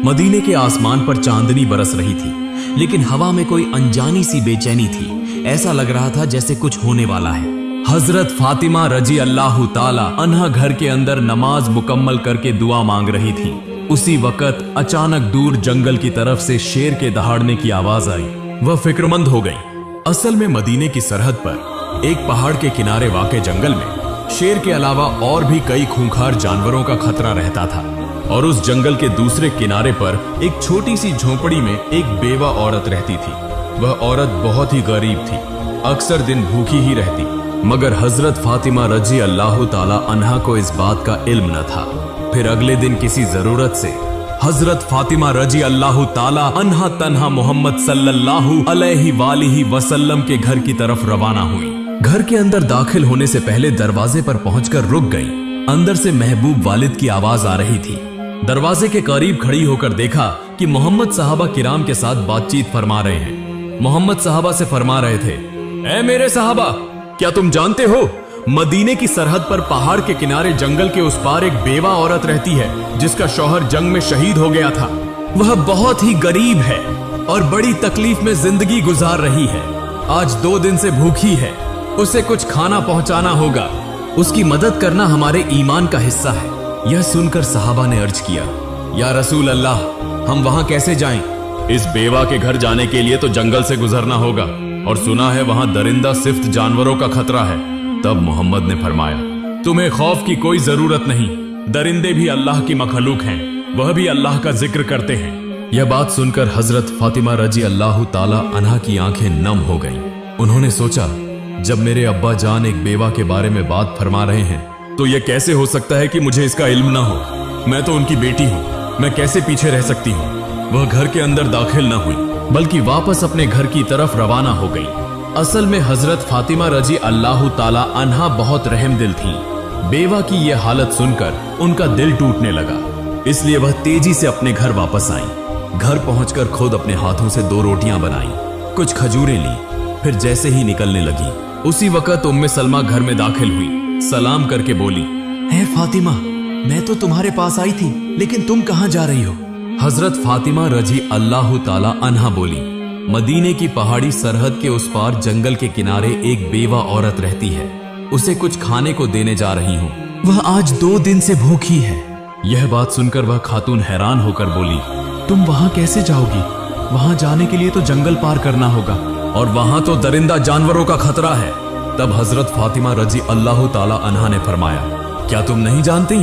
मदीने के आसमान पर चांदनी बरस रही थी, लेकिन हवा में कोई अनजानी सी बेचैनी थी। ऐसा लग रहा था जैसे कुछ होने वाला है। हजरत फातिमा रजी अल्लाह ताला अन्हा घर के अंदर नमाज मुकम्मल करके दुआ मांग रही थी। उसी वक्त अचानक दूर जंगल की तरफ से शेर के दहाड़ने की आवाज आई। वह फिक्रमंद हो गई। असल में मदीने की सरहद पर एक पहाड़ के किनारे वाक़े जंगल में शेर के अलावा और भी कई खूंखार जानवरों का खतरा रहता था। और उस जंगल के दूसरे किनारे पर एक छोटी सी झोपड़ी में एक बेवा औरत रहती थी। वह औरत बहुत ही गरीब थी, अक्सर दिन भूखी ही रहती। मगर हजरत फातिमा रजी अल्लाह ताला अन्हा को इस बात का इल्म न था। फिर अगले दिन किसी जरूरत से हजरत फातिमा रजी अल्लाह ताला अन्हा तन्हा मोहम्मद सल्लल्लाहु अलैहि वसल्लम के घर की तरफ रवाना हुई। घर के अंदर दाखिल होने से पहले दरवाजे पर पहुंचकर रुक गई। अंदर से महबूब वालिद की आवाज आ रही थी। दरवाजे के करीब खड़ी होकर देखा कि मोहम्मद साहबा किराम के साथ बातचीत फरमा रहे हैं। मोहम्मद साहबा से फरमा रहे थे, ऐ मेरे साहबा, क्या तुम जानते हो मदीने की सरहद पर पहाड़ के किनारे जंगल के उस पार एक बेवा औरत रहती है जिसका शौहर जंग में शहीद हो गया था। वह बहुत ही गरीब है और बड़ी तकलीफ में जिंदगी गुजार रही है। आज 2 दिन से भूखी है। उसे कुछ खाना पहुंचाना होगा। उसकी मदद करना हमारे ईमान का हिस्सा है। यह सुनकर सहाबा ने अर्ज किया, या रसूल अल्लाह, हम वहां कैसे जाएं? इस बेवा के घर जाने के लिए तो जंगल से गुजरना होगा और सुना है वहां दरिंदा सिफ्त जानवरों का खतरा है। तब मोहम्मद ने फरमाया, तुम्हें खौफ की कोई जरूरत नहीं। दरिंदे भी अल्लाह की मखलूक हैं, वह भी अल्लाह का जिक्र करते हैं। यह बात सुनकर हजरत फातिमा रजी अल्लाह ताला अन्हा की आंखें नम हो गईं। उन्होंने सोचा, जब मेरे अब्बा जान एक बेवा के बारे में बात फरमा रहे हैं तो यह कैसे हो सकता है कि मुझे इसका इल्म ना हो। मैं तो उनकी बेटी हूँ, मैं कैसे पीछे रह सकती हूँ। वह घर के अंदर दाखिल न हुई, बल्कि वापस अपने घर की तरफ रवाना हो गई। असल में हजरत फातिमा रजी अल्लाह ताला अन्हा बहुत रहमदिल थी। बेवा की यह हालत सुनकर उनका दिल टूटने लगा, इसलिए वह तेजी से अपने घर वापस आई। घर पहुंचकर खुद अपने हाथों से 2 रोटियां बनाई, कुछ खजूरें ली, फिर जैसे ही निकलने लगी उसी वक्त उम्मे सलमा घर में दाखिल हुई। सलाम करके बोली, है फातिमा, मैं तो तुम्हारे पास आई थी, लेकिन तुम कहां जा रही हो? हजरत फातिमा रजी अल्लाह ताला अन्हा बोली, मदीने की पहाड़ी सरहद के उस पार जंगल के किनारे एक बेवा औरत रहती है। उसे कुछ खाने को देने जा रही हूँ। वह आज 2 दिन से भूखी है। यह बात सुनकर वह खातून हैरान होकर बोली, तुम वहां कैसे जाओगी? वहां जाने के लिए तो जंगल पार करना होगा और वहां तो दरिंदा जानवरों का खतरा है। तब हजरत फातिमा रजी अल्लाह ताला अन्हा ने फरमाया, क्या तुम नहीं जानती,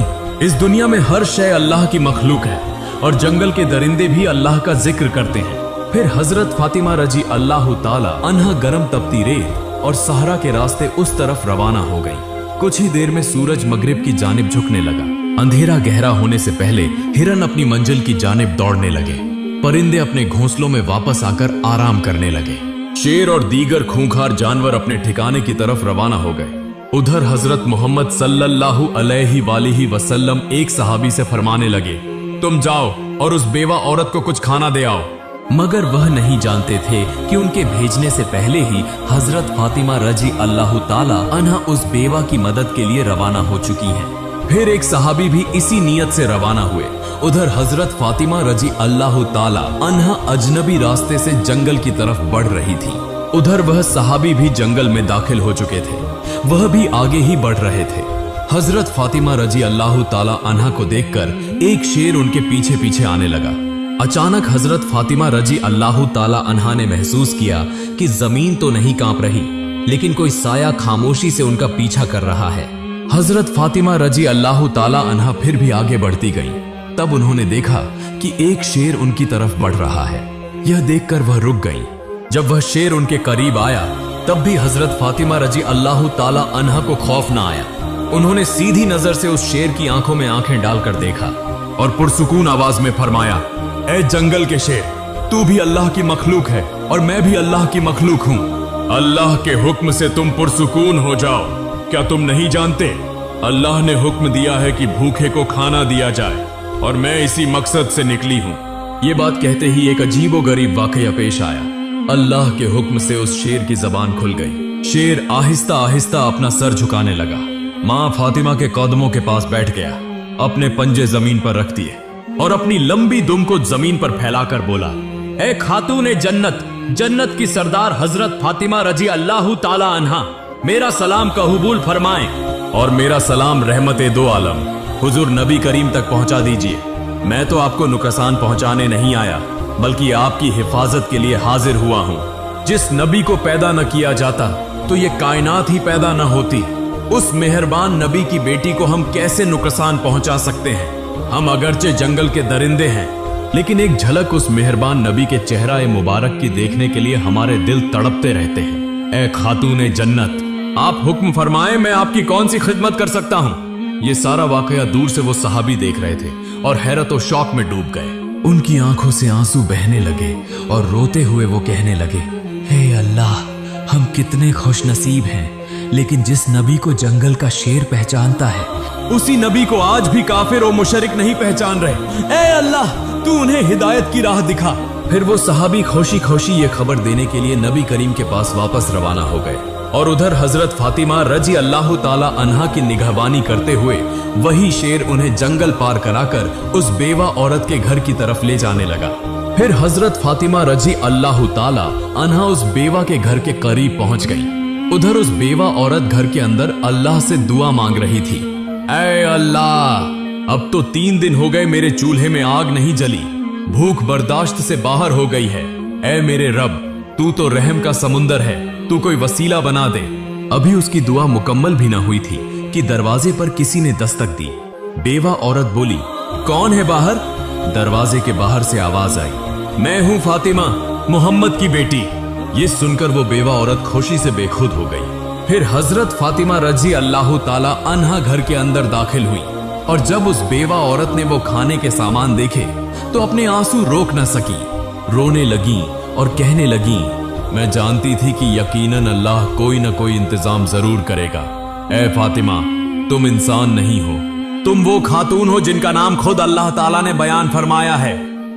इस दुनिया में हर शय अल्लाह की मखलूक है और जंगल के दरिंदे भी अल्लाह का जिक्र करते हैं। फिर हजरत फातिमा रजी अल्लाह ताला अन्हा गरम तपती रेत और सहरा के रास्ते उस तरफ रवाना हो गई। कुछ ही देर में सूरज मगरिब की जानिब झुकने लगा। अंधेरा गहरा होने से पहले हिरन अपनी मंजिल की जानिब दौड़ने लगे। परिंदे अपने घोंसलों में वापस आकर आराम करने लगे। शेर और दीगर खूंखार जानवर अपने ठिकाने की तरफ रवाना हो गए। उधर हजरत मोहम्मद सल्लल्लाहु अलैहि वसल्लम एक सहाबी से फरमाने लगे, तुम जाओ और उस बेवा औरत को कुछ खाना दे आओ। मगर वह नहीं जानते थे कि उनके भेजने से पहले ही हजरत फातिमा रजी अल्लाह ताला अन्हा उस बेवा की मदद के लिए रवाना हो चुकी हैं। फिर एक सहाबी भी इसी नीयत से रवाना हुए। उधर हजरत फातिमा रजी अल्लाह ताला अन्हा अजनबी रास्ते से जंगल की तरफ बढ़ रही थी। उधर वह सहाबी भी जंगल में दाखिल हो चुके थे। वह भी आगे ही बढ़ रहे थे। हजरत फातिमा रजी अल्लाह ताला अन्हा को देखकर एक शेर उनके पीछे पीछे आने लगा। अचानक हजरत फातिमा रजी अल्लाह ताला अन्हा ने महसूस किया कि जमीन तो नहीं कांप रही, लेकिन कोई साया खामोशी से उनका पीछा कर रहा है। हजरत फातिमा रजी अल्लाह ताला अन्हा फिर भी आगे बढ़ती गई। तब उन्होंने देखा कि एक शेर उनकी तरफ बढ़ रहा है। यह देखकर वह रुक गई। जब वह शेर उनके करीब आया तब भी हजरत फातिमा रजी अल्लाह ताला अन्हा को खौफ न आया। उन्होंने सीधी नजर से उस शेर की आंखों में आंखें डालकर देखा और पुरसुकून आवाज में फरमाया, ऐ जंगल के शेर, तू भी अल्लाह की मखलूक है और मैं भी अल्लाह की मखलूक हूँ। अल्लाह के हुक्म से तुम पुरसुकून हो जाओ। क्या तुम नहीं जानते, अल्लाह ने हुक्म दिया है कि भूखे को खाना दिया जाए और मैं इसी मकसद से निकली हूँ। ये बात कहते ही एक अजीबो गरीब वाकया पेश आया। अल्लाह के हुक्म से उस शेर की जबान खुल गई। शेर आहिस्ता आहिस्ता अपना सर झुकाने लगा। माँ फातिमा के कदमों के पास बैठ गया, अपने पंजे जमीन पर रख दिए और अपनी लंबी दुम को जमीन पर फैलाकर बोला, ए खातूने जन्नत, जन्नत की सरदार हजरत फातिमा रजी अल्लाह ताला अन्हा, मेरा सलाम कबूल फरमाएं और मेरा सलाम रहमते दो आलम हुजूर नबी करीम तक पहुंचा दीजिए। मैं तो आपको नुकसान पहुंचाने नहीं आया, बल्कि आपकी हिफाजत के लिए हाजिर हुआ हूं। जिस नबी को पैदा न किया जाता तो ये कायनात ही पैदा न होती। उस मेहरबान नबी की बेटी को हम कैसे नुकसान पहुंचा सकते हैं? हम अगरचे जंगल के दरिंदे हैं, लेकिन एक झलक उस मेहरबान नबी के चेहरा मुबारक की देखने के लिए हमारे दिल तड़पते रहते हैं। ए खातूने जन्नत, आप हुक्म फरमाएं, मैं आपकी कौन सी खिदमत कर सकता हूं? ये सारा वाकया दूर से वो सहाबी देख रहे थे और हैरत और शौक में डूब गए। उनकी आंखों से आंसू बहने लगे और रोते हुए वो कहने लगे, हे अल्लाह, हम कितने खुश नसीब हैं, लेकिन जिस नबी को जंगल का शेर पहचानता है, उसी नबी को आज भी काफिर और मुशरिक नहीं पहचान रहे। ए अल्लाह, तू उन्हें हिदायत की राह दिखा। फिर वो सहाबी खुशी खुशी ये खबर देने के लिए नबी करीम के पास वापस रवाना हो गए और उधर हजरत फातिमा रजी अल्लाह ताला अन्हा की निगहबानी करते हुए वही शेर उन्हें जंगल पार कराकर उस बेवा औरत के घर की तरफ ले जाने लगा। फिर हजरत फातिमा रजी अल्लाह ताला अन्हा उस बेवा के घर के करीब पहुंच गई। उधर उस बेवा औरत घर के अंदर अल्लाह से दुआ मांग रही थी, ऐ अल्लाह, अब तो 3 दिन हो गए मेरे चूल्हे में आग नहीं जली, भूख बर्दाश्त से बाहर हो गई है। ऐ मेरे रब, तू तो रहम का समुंदर है, तू कोई वसीला बना दे। अभी उसकी दुआ मुकम्मल भी ना हुई थी कि दरवाजे पर किसी ने दस्तक दी। बेवा औरत बोली, कौन है बाहर? दरवाजे के बाहर से आवाज आई, मैं हूं फातिमा, मोहम्मद की बेटी। ये सुनकर वो बेवा औरत खुशी से बेखुद हो गई। फिर हजरत फातिमा रजी अल्लाह ताला अन्हा घर के अंदर दाखिल हुई और जब उस बेवा औरत ने वो खाने के सामान देखे तो अपने आंसू रोक न सकी, रोने लगी और कहने लगी, मैं जानती थी कि यकीनन अल्लाह कोई न कोई इंतजाम जरूर करेगा। ऐ फातिमा, तुम इंसान नहीं हो, तुम वो खातून हो जिनका नाम खुद अल्लाह ताला ने बयान फरमाया है।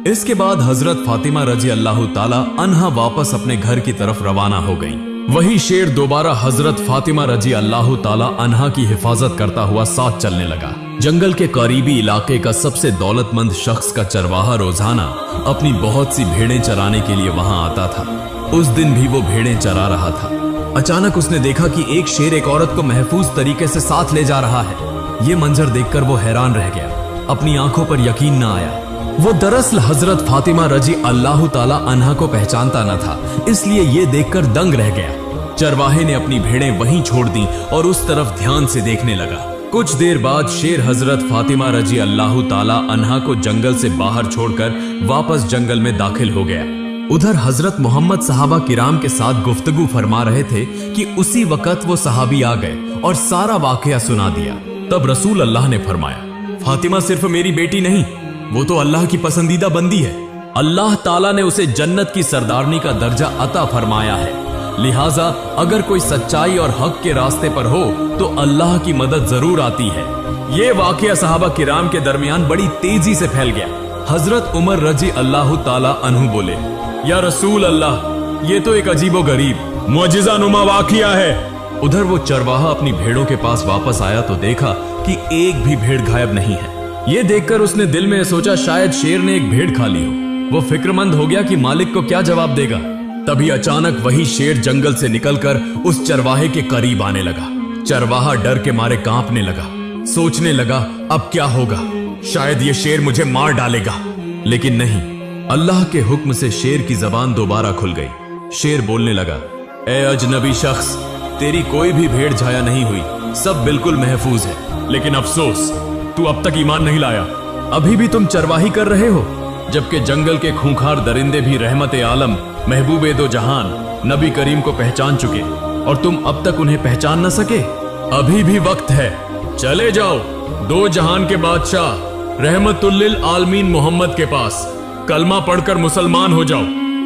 इसके बाद हजरत फातिमा रजी अल्लाह ताला अन्हा वापस अपने घर की तरफ रवाना हो गई। वही शेर दोबारा हजरत फातिमा रजी अल्लाह ताला अन्हा की हिफाजत करता हुआ साथ चलने लगा। जंगल के करीबी इलाके का सबसे दौलतमंद शख्स का चरवाहा रोजाना अपनी बहुत सी भेड़ें चराने के लिए वहां आता था। उस दिन भी वो भेड़ें चरा रहा था। अचानक उसने देखा कि एक शेर एक औरत को महफूज तरीके से साथ ले जा रहा है। ये मंजर देखकर वो हैरान रह गया, अपनी आंखों पर यकीन न आया। वो दरअसल हजरत फातिमा रजी अल्लाह ताला अन्हा को पहचानता न था, इसलिए ये देखकर दंग रह गया। चरवाहे ने अपनी भेड़ें वहीं छोड़ दी और उस तरफ ध्यान से देखने लगा। कुछ देर बाद शेर हजरत फातिमा रजी अल्लाह ताला अन्हा को जंगल से बाहर छोड़कर वापस जंगल में दाखिल हो गया। उधर हजरत मोहम्मद सहाबा किराम के साथ गुफ्तगू फरमा रहे थे कि उसी वक्त वो सहाबी आ गए और सारा वाकया सुना दिया। तब रसूल अल्लाह ने फरमाया, फातिमा सिर्फ मेरी बेटी नहीं, वो तो अल्लाह की पसंदीदा बंदी है। अल्लाह ताला ने उसे जन्नत की सरदारनी का दर्जा अता फरमाया है। लिहाजा अगर कोई सच्चाई और हक के रास्ते पर हो तो अल्लाह की मदद जरूर आती है। ये वाकया सहाबा किराम के दरमियान बड़ी तेजी से फैल गया। हजरत उमर रजी अल्लाह ताला अन्हु बोले, या रसूल अल्लाह, ये तो एक अजीबो गरीब मुअजिजा नुमा वाकया है। उधर वो चरवाहा अपनी भेड़ों के पास वापस आया तो देखा कि एक भी भेड़ गायब नहीं है। ये देखकर उसने दिल में सोचा शायद शेर ने एक भेड़ खा ली हो। वो फिक्रमंद हो गया कि मालिक को क्या जवाब देगा। तभी अचानक वही शेर जंगल से निकलकर उस चरवाहे के करीब आने लगा। चरवाहा डर के मारे कांपने लगा, सोचने लगा अब क्या होगा, शायद ये शेर मुझे मार डालेगा। लेकिन नहीं, अल्लाह के हुक्म से शेर की जबान दोबारा खुल गई। शेर बोलने लगा, ए अजनबी शख्स, तेरी कोई भी भेड़ झाया नहीं हुई, सब बिल्कुल महफूज है। लेकिन अफसोस, तू अब तक ईमान नहीं लाया। अभी भी तुम चरवाही कर रहे हो, जबकि जंगल के खूंखार दरिंदे भी रहमत आलम महबूबे दो जहान नबी करीम को पहचान चुके और तुम अब तक उन्हें पहचान न सके। अभी भी वक्त है, चले जाओ दो जहान के बादशाह रहमतुल्लिल आलमीन मोहम्मद के पास, कलमा पढ़कर मुसलमान हो जाओ।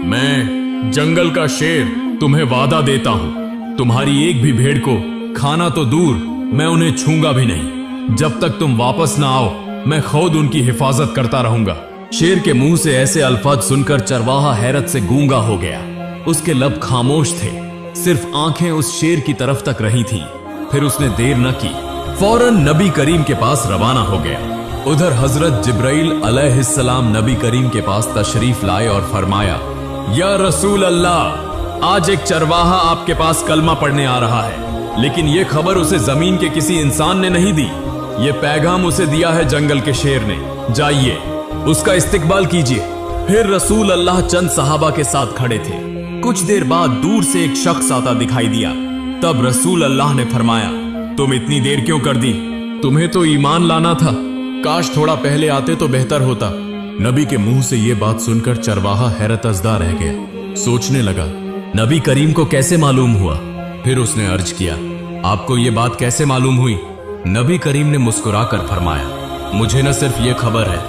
मैं जंगल का शेर तुम्हें वादा देता हूं, तुम्हारी एक भी भेड़ को खाना तो दूर, मैं उन्हें छूंगा भी नहीं। जब तक तुम वापस ना आओ मैं खुद उनकी हिफाजत करता रहूंगा। शेर के मुंह से ऐसे अल्फाज सुनकर चरवाहा हैरत से गूंगा हो गया। उसके लब खामोश थे, सिर्फ आंखें उस शेर की तरफ तक रही थीं। फिर उसने देर न की, फौरन नबी करीम के पास रवाना हो गया। उधर हजरत जिब्राइल अलैहिस्सलाम नबी करीम के पास तशरीफ लाए और फरमाया, या रसूल अल्लाह, आज एक चरवाहा आपके पास कलमा पढ़ने आ रहा है, लेकिन ये खबर उसे जमीन के किसी इंसान ने नहीं दी। ये पैगाम उसे दिया है जंगल के शेर ने। जाइए, उसका इस्तकबाल कीजिए। फिर रसूल अल्लाह चंद सहाबा के साथ खड़े थे। कुछ देर बाद दूर से एक शख्स आता दिखाई दिया। तब रसूल अल्लाह ने फरमाया, तुम इतनी देर क्यों कर दी? तुम्हें तो ईमान लाना था, काश थोड़ा पहले आते तो बेहतर होता। नबी के मुंह से ये बात सुनकर चरवाहा हैरतजदा रह गया। सोचने लगा, नबी करीम को कैसे मालूम हुआ? फिर उसने अर्ज किया, आपको ये बात कैसे मालूम हुई? नबी करीम ने मुस्कुराकर फरमाया, मुझे न सिर्फ ये खबर है,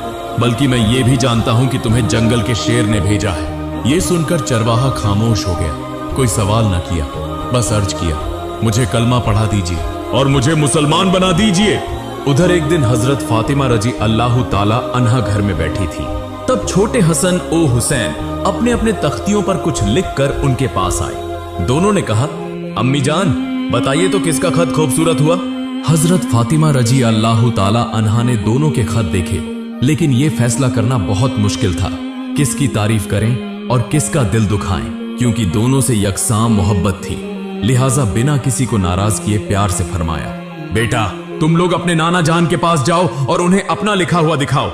बल्कि मैं ये भी जानता हूं कि तुम्हें जंगल के शेर ने भेजा है। ये सुनकर चरवाहा खामोश हो गया। कोई सवाल न किया, बस अर्ज किया, मुझे कलमा पढ़ा दीजिए और मुझे मुसलमान बना दीजिए। उधर एक दिन हजरत फातिमा रजी अल्लाह ताला अन्हा घर में बैठी थी। तब छोटे हसन ओ हुसैन अपने अपने तख्तियों पर कुछ लिखकर उनके पास आए। दोनों ने कहा, अम्मी जान, बताइए तो किसका खत खूबसूरत हुआ? हजरत फातिमा रजी अल्लाह ताला अन्हा ने दोनों के खत देखे, लेकिन यह फैसला करना बहुत मुश्किल था, किसकी तारीफ करें और किसका दिल दुखाएं, क्योंकि दोनों से यकसां मोहब्बत थी। लिहाजा बिना किसी को नाराज किए प्यार से फरमाया, बेटा, तुम लोग अपने नाना जान के पास जाओ और उन्हें अपना लिखा हुआ दिखाओ।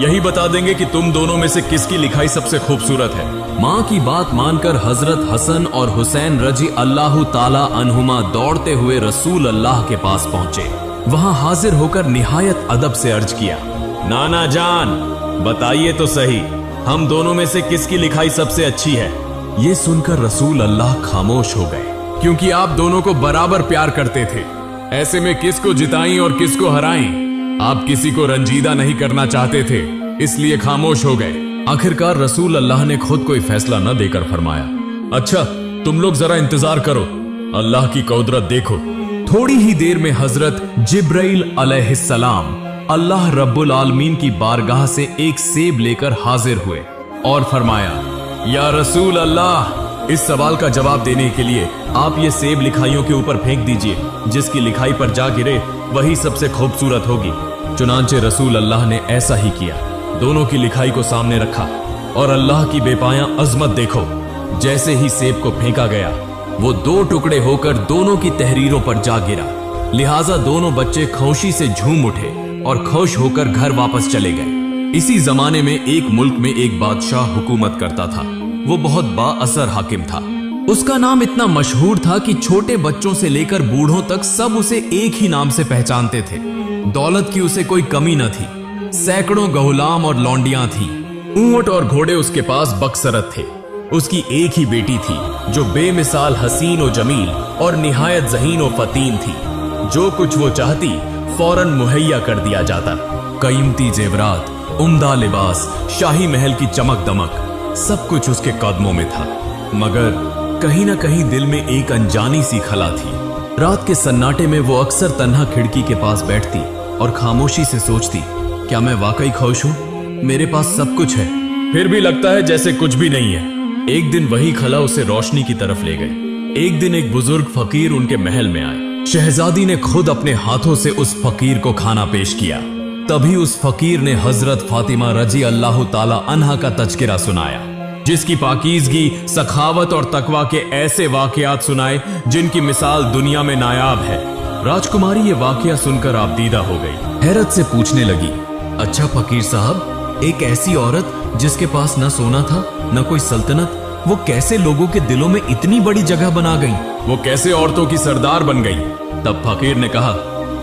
यही बता देंगे कि तुम दोनों में से किसकी लिखाई सबसे खूबसूरत है। माँ की बात मानकर हजरत हसन और हुसैन रजी अल्लाह ताला अन्हुमा दौड़ते हुए रसूल अल्लाह के पास पहुंचे। वहां हाजिर होकर निहायत अदब से अर्ज किया, नाना जान, बताइए तो सही, हम दोनों में से किसकी लिखाई सबसे अच्छी है? ये सुनकर रसूल अल्लाह खामोश हो गए, क्योंकि आप दोनों को बराबर प्यार करते थे। ऐसे में किसको जिताएं और किसको हराएं? आप किसी को रंजीदा नहीं करना चाहते थे, इसलिए खामोश हो गए। आखिरकार रसूल अल्लाह ने खुद कोई फैसला न देकर फरमाया, अच्छा, तुम लोग जरा इंतजार करो, अल्लाह की कुदरत देखो। थोड़ी ही देर में हजरत जिब्राइल अलैहिस्सलाम अल्लाह रब्बुल आलमीन की बारगाह से एक सेब लेकर हाजिर हुए और फरमाया, या रसूल अल्लाह, इस सवाल का जवाब देने के लिए आप ये सेब लिखाइयों के ऊपर फेंक दीजिए, जिसकी लिखाई पर जा गिरे वही सबसे खूबसूरत होगी। चुनांचे रसूल अल्लाह ने ऐसा ही किया। दोनों की लिखाई को सामने रखा और अल्लाह की बेपाया अजमत देखो। जैसे ही सेब को फेंका गया, वो दो टुकड़े होकर दोनों की तहरीरों पर जा गिरा। लिहाजा दोनों बच्चे खुशी से झूम उठे और खुश होकर घर वापस चले गए। इसी जमाने में एक मुल्क में एक बादशाह हुकूमत करता था। वो बहुत बाअसर हाकिम था। उसका नाम इतना मशहूर था कि छोटे बच्चों से लेकर बूढ़ों तक सब उसे एक ही नाम से पहचानते थे। दौलत की उसे कोई कमी न थी। सैकड़ों गुलाम और लौंडियां थी। ऊंट और घोड़े उसके पास बकसरत थे। उसकी एक ही बेटी थी जो बेमिसाल हसीन और जमील और निहायत ज़हीन और फतीन थी। जो कुछ वो चाहती फौरन मुहैया कर दिया जाता। कीमती जेवरात, उम्दा लिबास, शाही महल की चमक दमक, सब कुछ उसके कदमों में था। मगर कहीं ना कहीं दिल में एक अनजानी सी खला थी। रात के सन्नाटे में वो अक्सर तन्हा खिड़की के पास बैठती और खामोशी से सोचती, क्या मैं वाकई खुश हूं? मेरे पास सब कुछ है, फिर भी लगता है जैसे कुछ भी नहीं है। एक दिन वही खला उसे रोशनी की तरफ ले गई। एक दिन एक बुजुर्ग फकीर उनके महल में आए। शहजादी ने खुद अपने हाथों से उस फकीर को खाना पेश किया। तभी उस फकीर ने हजरत फातिमा रजी अल्लाह ताला अन्हा का तज़किरा सुनाया, जिसकी पाकीज़गी, सखावत और तकवा के ऐसे वाकयात सुनाए जिनकी मिसाल दुनिया में नायाब है। राजकुमारी ये वाकया सुनकर आबदीदा हो गई। हैरत से पूछने लगी, अच्छा फकीर साहब, एक ऐसी औरत जिसके पास न सोना था न कोई सल्तनत, वो कैसे लोगों के दिलों में इतनी बड़ी जगह बना गई? वो कैसे औरतों की सरदार बन गई? तब फकीर ने कहा,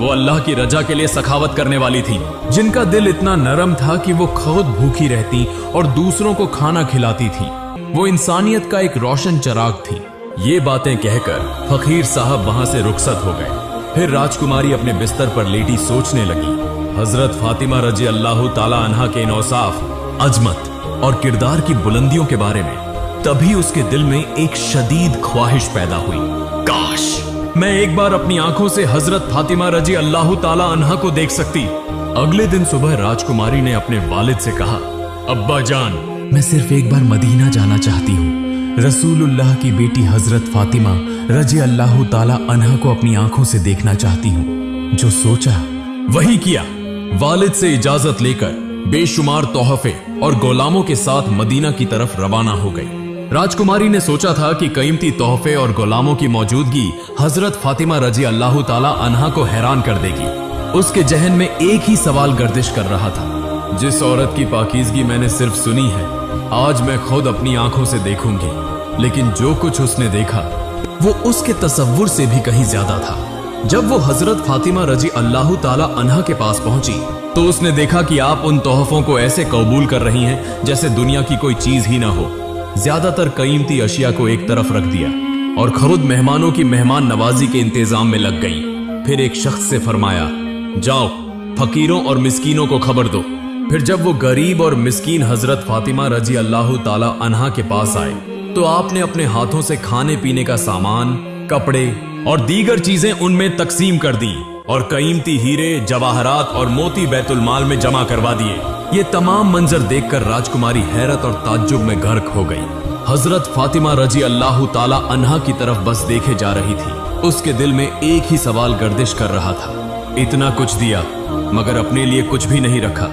वो अल्लाह की रजा के लिए सखावत करने वाली थी, जिनका दिल इतना नरम था कि वो खुद भूखी रहती और दूसरों को खाना खिलाती थी। वो इंसानियत का एक रोशन चिराग थी। ये बातें कहकर फकीर साहब वहां से रुखसत हो गए। फिर राजकुमारी अपने बिस्तर पर लेटी सोचने लगी हजरत फातिमा रजी अल्लाह ताला अन्हा के इन औसाफ, अजमत और किरदार की बुलंदियों के बारे में। तभी उसके दिल में एक शदीद ख्वाहिश पैदा हुई, काश मैं एक बार अपनी आंखों से हजरत फातिमा रजी अल्लाह ताला अन्हा को देख सकती। अगले दिन सुबह राजकुमारी ने अपने वालिद से कहा, अब्बा जान, मैं सिर्फ एक बार मदीना जाना चाहती हूँ। रसूलुल्लाह की बेटी हजरत फातिमा रजी अल्लाह ताला अन्हा को अपनी आंखों से देखना चाहती हूँ। जो सोचा वही किया। वालिद से इजाजत लेकर बेशुमार तोहफे और गुलामों के साथ मदीना की तरफ रवाना हो गई। राजकुमारी ने सोचा था कि कीमती तोहफे और गुलामों की मौजूदगी हजरत फातिमा रजी अल्लाह ताला अन्हा को हैरान कर देगी। उसके जहन में एक ही सवाल गर्दिश कर रहा था, जिस औरत की पाकीज़गी मैंने सिर्फ सुनी है, आज मैं खुद अपनी आंखों से देखूंगी। लेकिन जो कुछ उसने देखा वो उसके तसव्वुर से भी कहीं ज्यादा था। जब वो हजरत फातिमा रजी अल्लाह ताला अन्हा के पास पहुंची तो उसने देखा कि आप उन तोहफों को ऐसे कबूल कर रही हैं जैसे दुनिया की कोई चीज ही ना हो। ज्यादातर कीमती अशिया को एक तरफ रख दिया और खुद मेहमानों की मेहमान नवाजी के इंतजाम में लग गई। फिर एक शख्स से फरमाया, जाओ फकीरों और मिस्कीनों को खबर दो। फिर जब वो गरीब और मिस्कीन हजरत फातिमा रजी अल्लाह ताला अन्हा के पास आए तो आपने अपने हाथों से खाने पीने का सामान, कपड़े और दीगर चीजें उनमें तकसीम कर दी और कीमती हीरे, जवाहरात और मोती बैतुल माल में जमा करवा दिए। ये तमाम मंजर देखकर राजकुमारी हैरत और ताज्जुब में गर्क हो गई। हजरत फातिमा रजी अल्लाह ताला अन्हा की तरफ बस देखे जा रही थी। उसके दिल में एक ही सवाल गर्दिश कर रहा था, इतना कुछ दिया मगर अपने लिए कुछ भी नहीं रखा,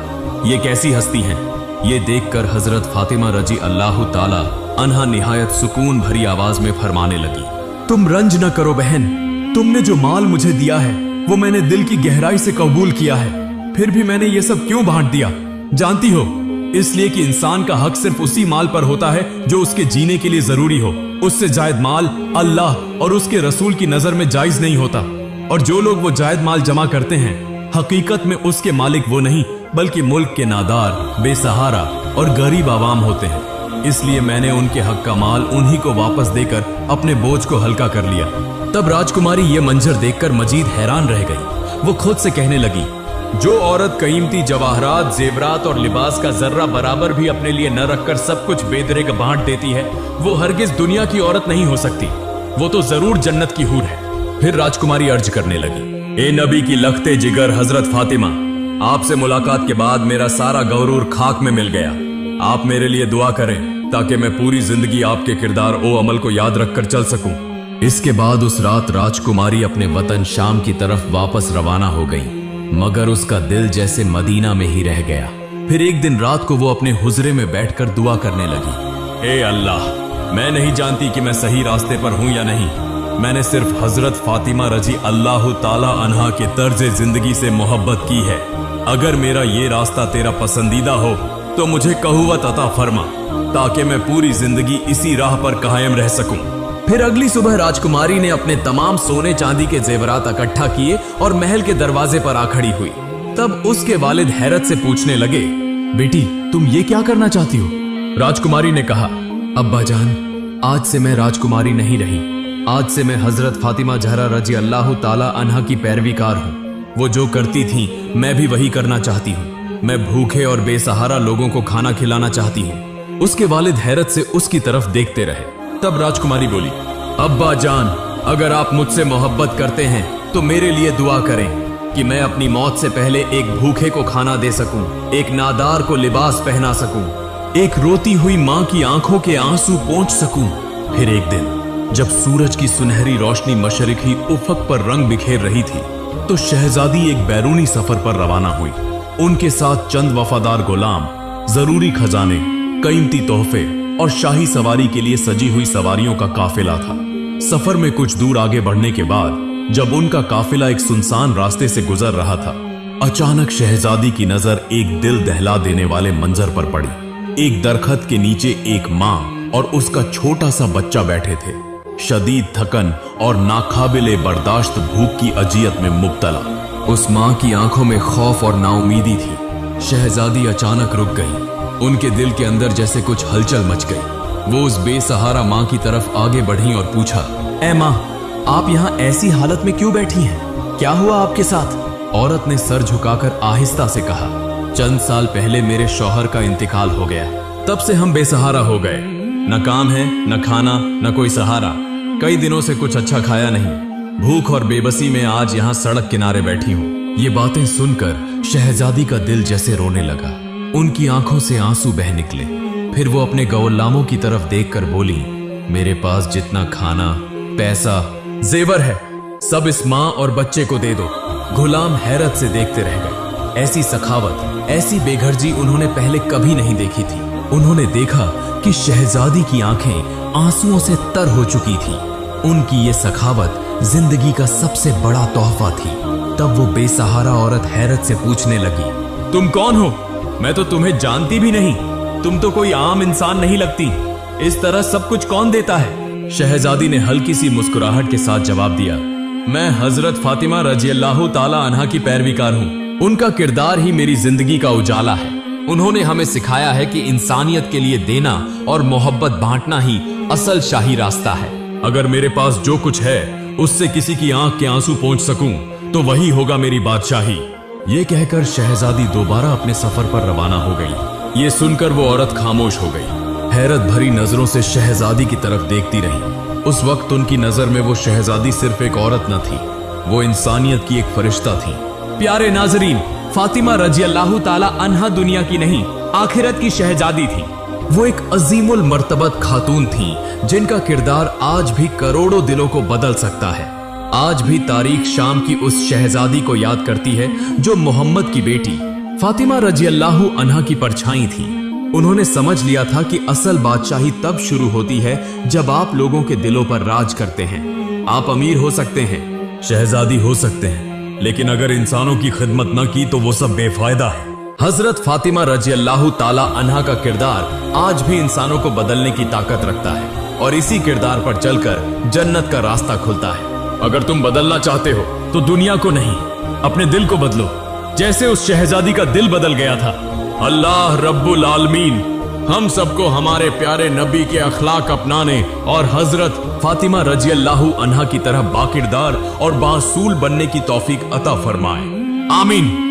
ये कैसी हस्ती हैं? ये देखकर हजरत फातिमा रजी अल्लाह ताला अन्हा निहायत सुकून भरी आवाज में फरमाने लगी, तुम रंज न करो बहन, तुमने जो माल मुझे दिया है वो मैंने दिल की गहराई से कबूल किया है। फिर भी मैंने ये सब क्यों बांट दिया? जानती हो, इसलिए कि इंसान का हक सिर्फ उसी माल पर होता है जो उसके जीने के लिए जरूरी हो। उससे जायद माल अल्लाह और उसके रसूल की नजर में जायज नहीं होता। और जो लोग वो जायद माल जमा करते हैं, हकीकत में उसके मालिक वो नहीं बल्कि मुल्क के नादार, बेसहारा और गरीब आवाम होते हैं। इसलिए मैंने उनके हक का माल उन्हीं को वापस देकर अपने बोझ को हल्का कर लिया। तब राजकुमारी ये मंजर देखकर मजीद हैरान रह गई। वो खुद से कहने लगी, जो औरत कीमती जवाहरात, जेवरात और लिबास का जर्रा बराबर भी अपने लिए न रखकर सब कुछ बेदरेग बांट देती है, वो हरगिज दुनिया की औरत नहीं हो सकती। वो तो जरूर जन्नत की हूर है। फिर राजकुमारी अर्ज करने लगी, ए नबी की लखते जिगर हजरत फातिमा, आपसे मुलाकात के बाद मेरा सारा गरूर खाक में मिल गया। आप मेरे लिए दुआ करें ताकि मैं पूरी जिंदगी आपके किरदार ओ अमल को याद रखकर चल सकूं। इसके बाद उस रात राजकुमारी अपने वतन शाम की तरफ वापस रवाना हो गई, मगर उसका दिल जैसे मदीना में ही रह गया। फिर एक दिन रात को वो अपने हुजरे में बैठकर दुआ करने लगी, ए अल्लाह, मैं नहीं जानती कि मैं सही रास्ते पर हूं या नहीं। मैंने सिर्फ हजरत फातिमा रजी अल्लाह ताला अन्हा के तर्ज जिंदगी से मोहब्बत की है। अगर मेरा ये रास्ता तेरा पसंदीदा हो तो मुझे कहुवत अता फरमा ताकि मैं पूरी जिंदगी इसी राह पर कायम रह सकूं। फिर अगली सुबह राजकुमारी ने अपने तमाम सोने चांदी के जेवरात इकट्ठा किए और महल के दरवाजे पर आ खड़ी हुई। तब उसके वालिद हैरत से पूछने लगे, बेटी तुम ये क्या करना चाहती हो? राजकुमारी ने कहा, अब्बा जान, आज से मैं राजकुमारी नहीं रही। आज से मैं हजरत फातिमा जहरा रजी अल्लाह ताला अन्हा की पैरवीकार हूँ। वो जो करती थी मैं भी वही करना चाहती हूँ। मैं भूखे और बेसहारा लोगों को खाना खिलाना चाहती हूँ। उसके वालिद हैरत से उसकी तरफ देखते रहे। तब राजकुमारी बोली, अब्बा जान, अगर आप मुझसे मोहब्बत करते हैं तो मेरे लिए दुआ करें कि मैं अपनी मौत से पहले एक भूखे को खाना दे सकूं, एक नादार को लिबास पहना सकूं, एक रोती हुई माँ की आंखों के आंसू पोंछ सकूं। फिर एक दिन जब सूरज की सुनहरी रोशनी मशरिकी उफक पर रंग बिखेर रही थी तो शहजादी एक बैरूनी सफर पर रवाना हुई। उनके साथ चंद वफादार गुलाम, जरूरी खजाने, कीमती तोहफे और शाही सवारी के लिए सजी हुई सवारियों का काफिला था। सफर में कुछ दूर आगे बढ़ने के बाद जब उनका काफिला एक सुनसान रास्ते से गुजर रहा था, अचानक शहजादी की नजर एक दिल दहला देने वाले मंजर पर पड़ी। एक दरखत के नीचे एक माँ और उसका छोटा सा बच्चा बैठे थे, शदीद थकन और नाकाबिले बर्दाश्त भूख की अजियत में मुब्तला। उस माँ की आंखों में खौफ और नाउमीदी थी। शहजादी अचानक रुक गई। उनके दिल के अंदर जैसे कुछ हलचल मच गई। वो उस बेसहारा माँ की तरफ आगे बढ़ी और पूछा, ए माँ, आप यहाँ ऐसी हालत में क्यों बैठी हैं? क्या हुआ आपके साथ? औरत ने सर झुकाकर आहिस्ता से कहा, चंद साल पहले मेरे शौहर का इंतकाल हो गया। तब से हम बेसहारा हो गए। न काम है, न खाना, न कोई सहारा। कई दिनों से कुछ अच्छा खाया नहीं। भूख और बेबसी में आज यहाँ सड़क किनारे बैठी हूँ। ये बातें सुनकर शहजादी का दिल जैसे रोने लगा। उनकी आंखों से आंसू बह निकले। फिर वो अपने गौलामों की तरफ देखकर बोली, मेरे पास जितना खाना, पैसा, जेवर है, सब इस माँ और बच्चे को दे दो। गुलाम हैरत से देखते रह गए। ऐसी सखावत, ऐसी बेघर्जी उन्होंने पहले कभी नहीं देखी थी। उन्होंने देखा कि शहजादी की आंखें आंसुओं से तर हो चुकी थी। उनकी ये सखावत जिंदगी का सबसे बड़ा तोहफा थी। तब वो बेसहारा औरत हैरत से पूछने लगी, तुम कौन हो? मैं तो तुम्हें जानती भी नहीं। तुम तो कोई आम इंसान नहीं लगती। इस तरह सब कुछ कौन देता है? शहजादी ने हल्की सी मुस्कुराहट के साथ जवाब दिया, मैं हजरत फातिमा रजी अल्लाह ताला अन्हा की पैरवीकार हूँ। उनका किरदार ही मेरी जिंदगी का उजाला है। उन्होंने हमें सिखाया है कि इंसानियत के लिए देना और मोहब्बत बांटना ही असल शाही रास्ता है। अगर मेरे पास जो कुछ है उससे किसी की आंख के आंसू पोंछ सकूं तो वही होगा मेरी बादशाही। ये कहकर शहजादी दोबारा अपने सफर पर रवाना हो गई। ये सुनकर वो औरत खामोश हो गई, हैरत भरी नजरों से शहजादी की तरफ देखती रही। उस वक्त उनकी नजर में वो शहजादी सिर्फ एक औरत न थी, वो इंसानियत की एक फरिश्ता थी। प्यारे नाजरीन, फातिमा रजी अल्लाह ताला अन्हा दुनिया की नहीं, आखिरत की शहजादी थी। वो एक अजीमुल मर्तबत खातून थी जिनका किरदार आज भी करोड़ों दिलों को बदल सकता है। आज भी तारीख शाम की उस शहजादी को याद करती है जो मोहम्मद की बेटी फातिमा रजी अल्लाह अन्हा की परछाई थी। उन्होंने समझ लिया था कि असल बादशाही तब शुरू होती है जब आप लोगों के दिलों पर राज करते हैं। आप अमीर हो सकते हैं, शहजादी हो सकते हैं, लेकिन अगर इंसानों की खिदमत न की तो वो सब बेफायदा है। हजरत फातिमा रजी अल्लाह ताला अन्हा का किरदार आज भी इंसानों को बदलने की ताकत रखता है और इसी किरदार पर चलकर जन्नत का रास्ता खुलता है। अगर तुम बदलना चाहते हो तो दुनिया को नहीं, अपने दिल को बदलो, जैसे उस शहजादी का दिल बदल गया था। अल्लाह रब्बुल आलमीन हम सबको हमारे प्यारे नबी के अखलाक अपनाने और हजरत फातिमा रजी अल्लाह अन्हा की तरह बाकिरदार और बासूल बनने की तौफीक अता फरमाए। आमीन।